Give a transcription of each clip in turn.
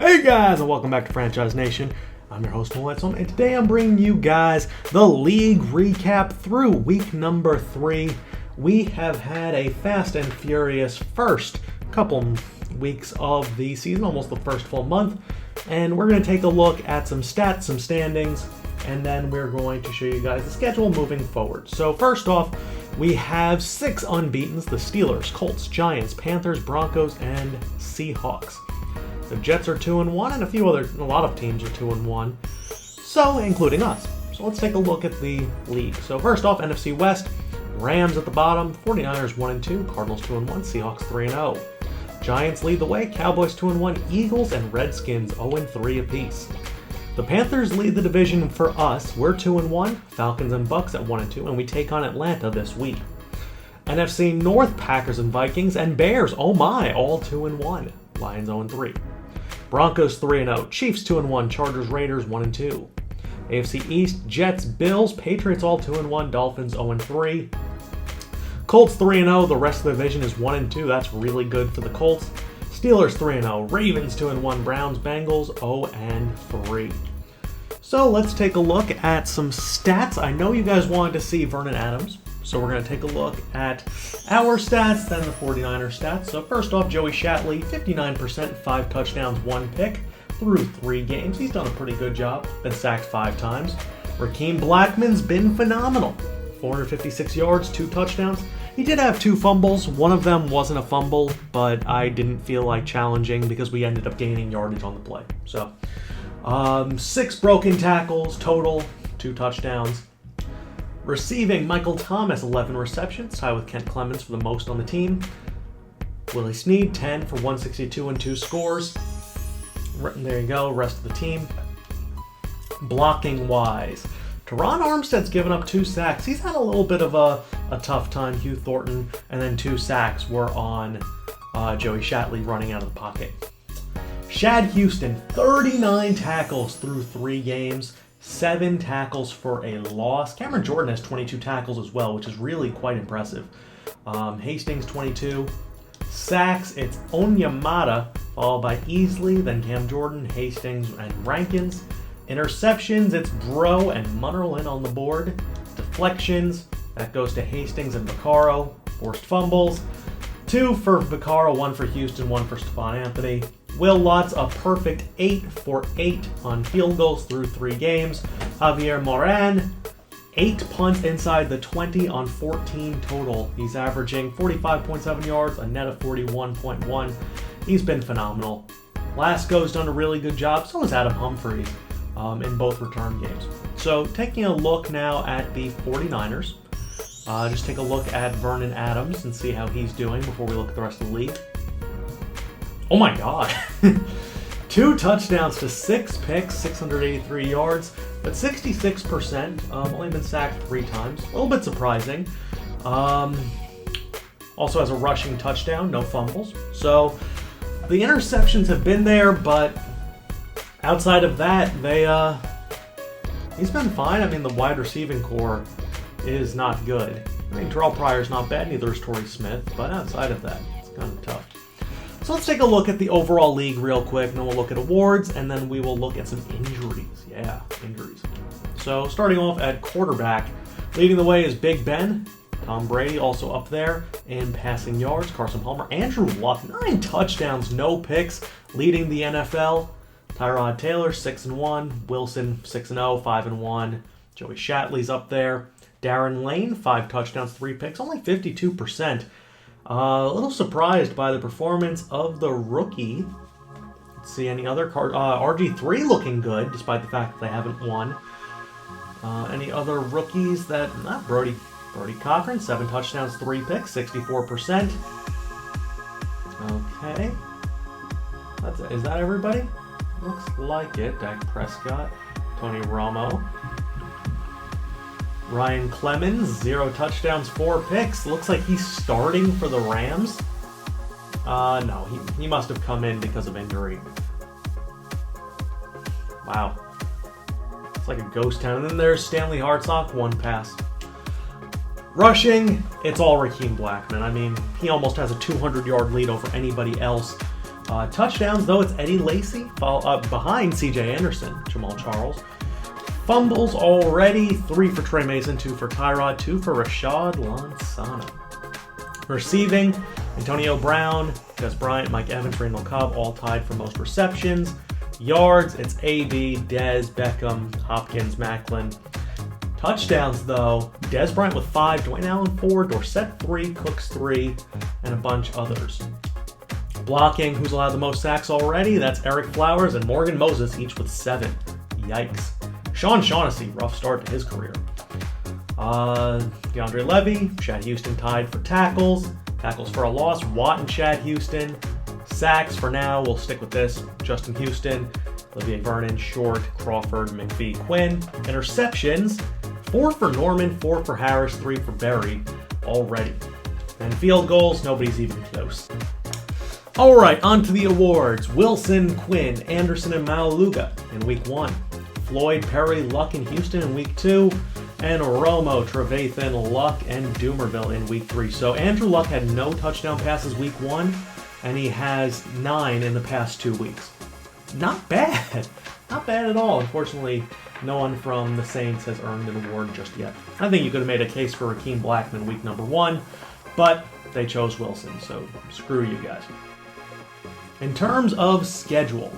Hey guys, and welcome back to Franchise Nation. I'm your host, Moonlightswami, and today I'm bringing you guys the league recap through week number 3. We have had a fast and furious first couple weeks of the season, almost the first full month, and we're going to take a look at some stats, some standings, and then we're going to show you guys the schedule moving forward. So first off, we have 6 unbeatens: the Steelers, Colts, Giants, Panthers, Broncos, and Seahawks. The Jets are 2-1, and a lot of teams are 2-1, so including us. So let's take a look at the league. So first off, NFC West, Rams at the bottom, 49ers 1-2, Cardinals 2-1, Seahawks 3-0. Giants lead the way, Cowboys 2-1, Eagles and Redskins 0-3 apiece. The Panthers lead the division for us. We're 2-1, Falcons and Bucks at 1-2, and we take on Atlanta this week. NFC North, Packers and Vikings, and Bears, oh my, all 2-1. Lions 0-3. Broncos 3-0, Chiefs 2-1, Chargers, Raiders 1-2. AFC East, Jets, Bills, Patriots all 2-1, Dolphins 0-3. Colts 3-0, the rest of the division is 1-2, that's really good for the Colts. Steelers 3-0, Ravens 2-1, Browns, Bengals 0-3. So let's take a look at some stats. I know you guys wanted to see Vernon Adams, so we're going to take a look at our stats, then the 49ers stats. So first off, Joey Shatley, 59%, 5 touchdowns, 1 pick through 3 games. He's done a pretty good job, been sacked 5 times. Rakeem Blackman's been phenomenal, 456 yards, 2 touchdowns. He did have 2 fumbles. One of them wasn't a fumble, but I didn't feel like challenging because we ended up gaining yardage on the play. So 6 broken tackles total, 2 touchdowns. Receiving, Michael Thomas, 11 receptions, tied with Kent Clemens for the most on the team. Willie Snead, 10 for 162 and 2 scores. There you go, rest of the team. Blocking-wise, Teron Armstead's given up 2 sacks. He's had a little bit of a tough time. Hugh Thornton, and then 2 sacks were on Joey Shatley running out of the pocket. Shad Houston, 39 tackles through 3 games. 7 tackles for a loss. Cameron Jordan has 22 tackles as well, which is really quite impressive. Hastings 22. Sacks, it's Onyemata, followed by Easley, then Cam Jordan, Hastings, and Rankins. Interceptions, it's Bro and Munnerlyn on the board. Deflections, that goes to Hastings and Vaccaro. Forced fumbles, 2 for Vaccaro, 1 for Houston, 1 for Stephon Anthony. Will Lutz, a perfect 8 for 8 on field goals through 3 games. Javier Moran, 8 punts inside the 20 on 14 total. He's averaging 45.7 yards, a net of 41.1. He's been phenomenal. Lasco's done a really good job, so has Adam Humphries in both return games. So taking a look now at the 49ers. Just take a look at Vernon Adams and see how he's doing before we look at the rest of the league. Oh my god. 2 touchdowns to 6 picks, 683 yards, but 66%. Only been sacked 3 times. A little bit surprising. Also has a rushing touchdown, no fumbles. So the interceptions have been there, but outside of that, he's been fine. I mean, the wide receiving core is not good. I mean, Terrell Pryor's not bad, neither is Torrey Smith, but outside of that, it's kind of tough. So let's take a look at the overall league real quick, and then we'll look at awards, and then we will look at some injuries. Yeah, injuries. So starting off at quarterback, leading the way is Big Ben. Tom Brady also up there in passing yards. Carson Palmer. Andrew Luck, 9 touchdowns, no picks, leading the NFL. Tyrod Taylor, 6-1. Wilson, 6-0, 5-1. Joey Shatley's up there. Darren Lane, 5 touchdowns, 3 picks, only 52%. A little surprised by the performance of the rookie. Let's see any other card. RG3 looking good, despite the fact that they haven't won. Any other rookies that... Brody Cochran, 7 touchdowns, 3 picks, 64%. Okay. Is that everybody? Looks like it. Dak Prescott, Tony Romo. Ryan Clemens, 0 touchdowns, 4 picks. Looks like he's starting for the Rams. No, he must have come in because of injury. Wow. It's like a ghost town. And then there's Stanley Hartsock, 1 pass. Rushing, it's all Rakeem Blackman. I mean, he almost has a 200-yard lead over anybody else. Touchdowns, though, it's Eddie Lacy behind C.J. Anderson, Jamal Charles. Fumbles already, 3 for Trey Mason, 2 for Tyrod, 2 for Rashad Lansana. Receiving, Antonio Brown, Gus Bryant, Mike Evans, Randall Cobb, all tied for most receptions. Yards, it's A.B., Dez, Beckham, Hopkins, Macklin. Touchdowns, though, Dez Bryant with 5, Dwayne Allen 4, Dorsett 3, Cooks 3, and a bunch others. Blocking, who's allowed the most sacks already? That's Eric Flowers and Morgan Moses, each with 7. Yikes. Sean Shaughnessy, rough start to his career. DeAndre Levy, Chad Houston tied for tackles. Tackles for a loss, Watt and Chad Houston. Sacks for now, we'll stick with this. Justin Houston, Olivier Vernon, Short, Crawford, McPhee, Quinn. Interceptions, 4 for Norman, 4 for Harris, 3 for Berry already. And field goals, nobody's even close. Alright, on to the awards. Wilson, Quinn, Anderson, and Maualuga in week 1. Floyd, Perry, Luck, and Houston in week 2. And Romo, Trevathan, Luck, and Doomerville in week 3. So Andrew Luck had no touchdown passes week 1, and he has 9 in the past 2 weeks. Not bad. Not bad at all. Unfortunately, no one from the Saints has earned an award just yet. I think you could have made a case for Rakeem Blackman week number 1, but they chose Wilson, so screw you guys. In terms of schedule,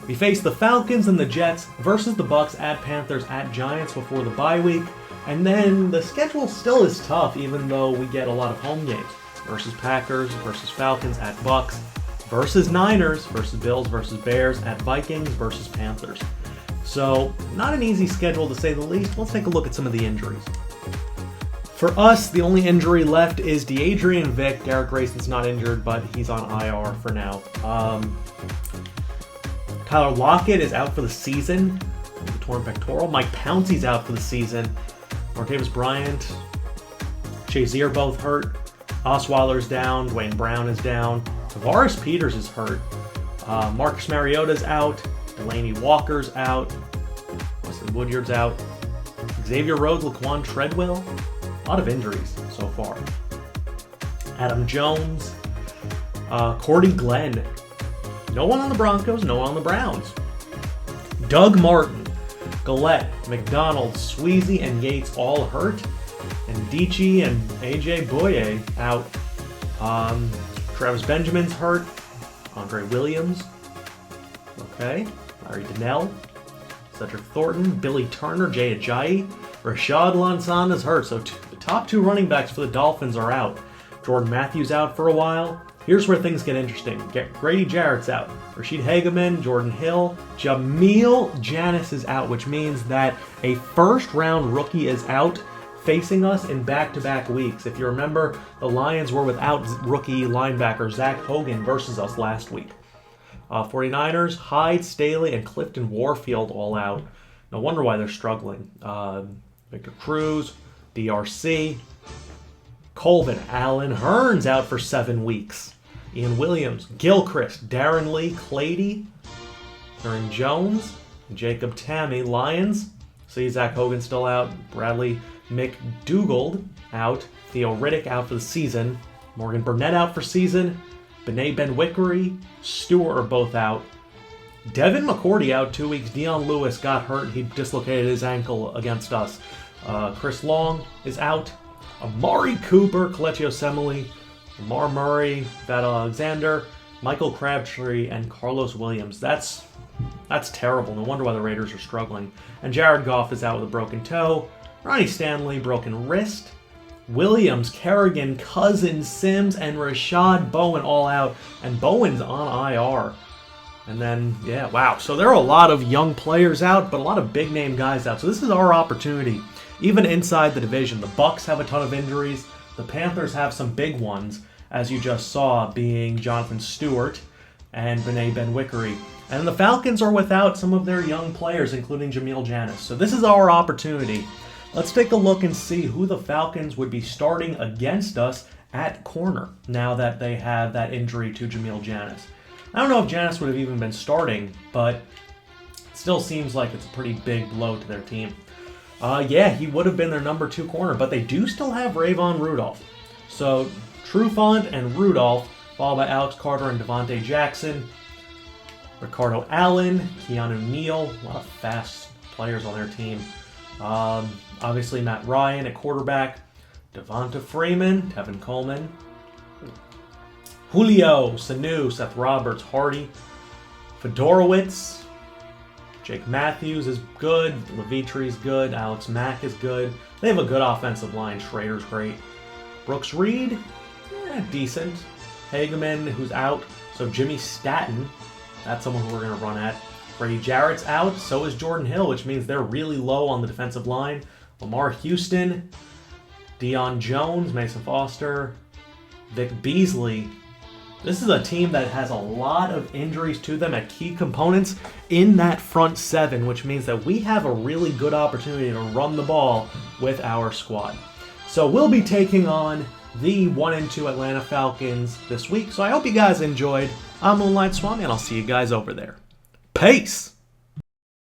we face the Falcons and the Jets versus the Bucs at Panthers at Giants before the bye week, and then the schedule still is tough even though we get a lot of home games versus Packers, versus Falcons at Bucs, versus Niners, versus Bills, versus Bears, at Vikings, versus Panthers. So, not an easy schedule to say the least. Let's take a look at some of the injuries. For us, the only injury left is DeAdrian Vick. Derek Grayson's not injured, but he's on IR for now. Tyler Lockett is out for the season with a torn pectoral. Mike Pouncey's out for the season. Martavis Bryant, Shazier both hurt. Osweiler's down. Dwayne Brown is down. Tavares Peters is hurt. Marcus Mariota's out. Delaney Walker's out. Wesley Woodyard's out. Xavier Rhodes, Laquan Treadwell. A lot of injuries so far. Adam Jones. Cordy Glenn. No one on the Broncos, no one on the Browns. Doug Martin, Gillette, McDonald, Sweezy, and Yates all hurt. And Dichi and AJ Boye out. Travis Benjamin's hurt. Andre Williams. Okay. Larry Donnell. Cedric Thornton. Billy Turner. Jay Ajayi. Rashad Lansana's hurt. So the top 2 running backs for the Dolphins are out. Jordan Matthews out for a while. Here's where things get interesting. Grady Jarrett's out. Rashid Hageman, Jordan Hill, Jameel Janis is out, which means that a first-round rookie is out facing us in back-to-back weeks. If you remember, the Lions were without rookie linebacker Zach Hogan versus us last week. 49ers, Hyde, Staley, and Clifton Warfield all out. No wonder why they're struggling. Victor Cruz, DRC, Colvin, Allen Hearns out for 7 weeks. Ian Williams, Gilchrist, Darren Lee, Clady, Aaron Jones, Jacob Tammy. Lions, see Zach Hogan still out. Bradley McDougald out. Theo Riddick out for the season. Morgan Burnett out for season. Bené Benwickery, Stewart are both out. Devin McCourty out 2 weeks. Dion Lewis got hurt. He dislocated his ankle against us. Chris Long is out. Amari Cooper, Kelechi Osemele, Lamar Murray, Thad Alexander, Michael Crabtree, and Carlos Williams. That's terrible. No wonder why the Raiders are struggling. And Jared Goff is out with a broken toe. Ronnie Stanley, broken wrist. Williams, Kerrigan, Cousins, Sims, and Rashad Bowen all out. And Bowen's on IR. And then, yeah, wow. So there are a lot of young players out, but a lot of big-name guys out. So this is our opportunity. Even inside the division, the Bucs have a ton of injuries. The Panthers have some big ones, as you just saw, being Jonathan Stewart and Bené Benwickery. And the Falcons are without some of their young players, including Jameel Janis. So this is our opportunity. Let's take a look and see who the Falcons would be starting against us at corner now that they have that injury to Jameel Janis. I don't know if Janis would have even been starting, but it still seems like it's a pretty big blow to their team. Yeah, he would have been their number 2 corner, but they do still have Rayvon Rudolph. So Trufant and Rudolph followed by Alex Carter and Devontae Jackson. Ricardo Allen, Keanu Neal, a lot of fast players on their team. Obviously Matt Ryan at quarterback. Devonta Freeman, Tevin Coleman. Julio, Sanu, Seth Roberts, Hardy. Fedorowicz. Jake Matthews is good. Levitre's good. Alex Mack is good. They have a good offensive line. Schrader's great. Brooks Reed, decent. Hageman, who's out. So Jimmy Staten, that's someone who we're going to run at. Brady Jarrett's out. So is Jordan Hill, which means they're really low on the defensive line. Lamar Houston, Deion Jones, Mason Foster, Vic Beasley. This is a team that has a lot of injuries to them at key components in that front seven, which means that we have a really good opportunity to run the ball with our squad. So we'll be taking on the 1-2 Atlanta Falcons this week. So I hope you guys enjoyed. I'm Moonlightswami, and I'll see you guys over there. Peace!